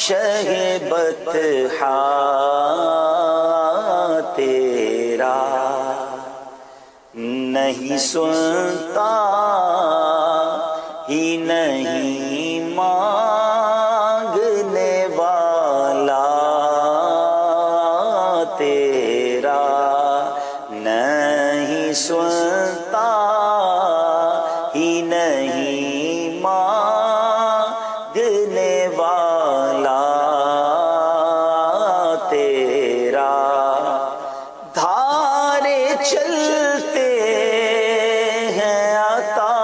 شہ بطحا تیرا نہیں سنتا ہی نہیں مانگنے والا تیرا نہیں سنتا ہی نہیں مانگنے والا تیرا دھارے چلتے ہیں عطا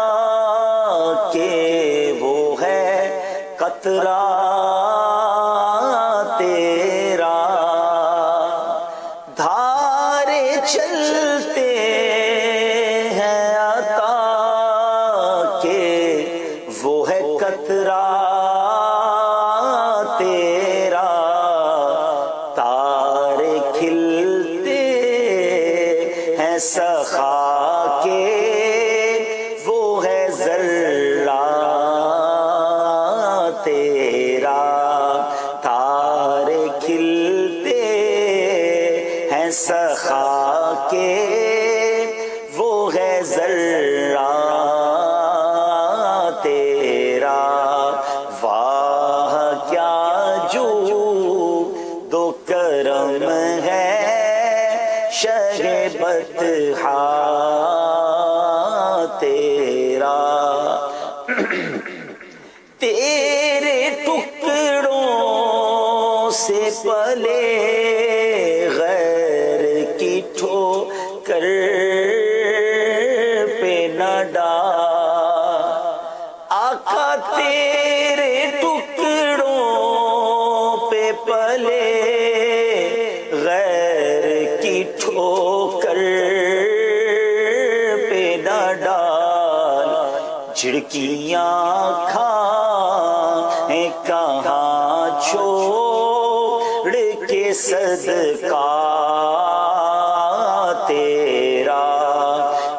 کہ وہ ہے قطرہ تیرا دھارے چلتے ہیں عطا کہ وہ ہے قطرہ تیرا تارے کھلتے ہیں سخا کے وہ ہے ذرہ تیرا تارے کھلتے ہیں سخا کے وہ ہے ذرہ تیرا واہ کیا جو دو کرم ہے شہ بطحا تیرا تیرے ٹکڑوں سے پلے غیر کی ٹھوکر پہ نہ ڈال آقا تیرے ٹکڑوں پہ پلے غیر کی ٹھوکر پہ نہ ڈال جھڑکیاں کھائیں کہاں چھوڑ کے صدقہ تیرا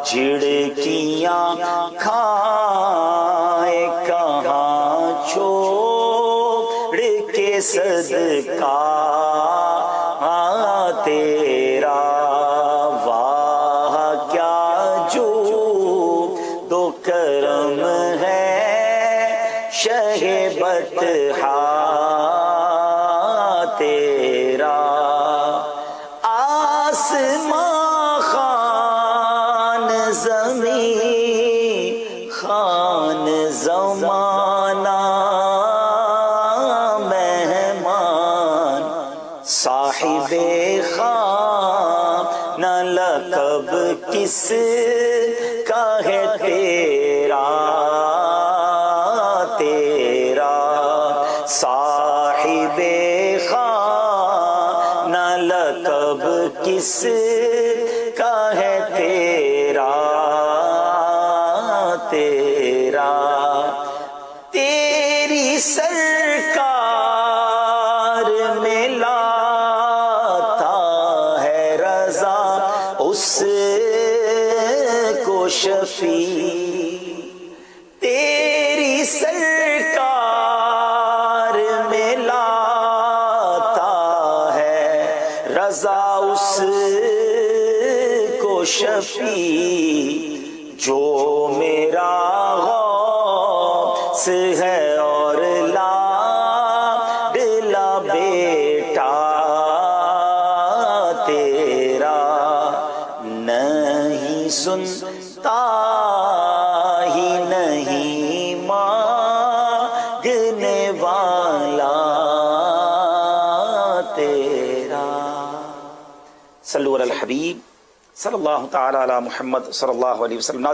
جھڑکیاں کھائیں کہاں چھوڑ کے صدقہ تیرا واہ کیا جو دو کرم ہے شہ بطحا تیرا آسمان خان زمین خان زمانہ مہمان صاحب خان نہ لقب کس کا ہے تیرا تیرا صاحب خان نہ لقب کس کا ہے تیرا تیرا تیری سرکار میں لاتا ہے رضا اس کو شفیع تیری سرکار میں لاتا ہے رضا اس کو شفیع جو میرا غوث ہے اور لاڈلا بیٹا تیرا نہیں سنتا ہی نہیں مانگنے والا تیرا صلو علی الحبیب صلی اللہ تعالی علی محمد صلی اللہ علیہ وسلم.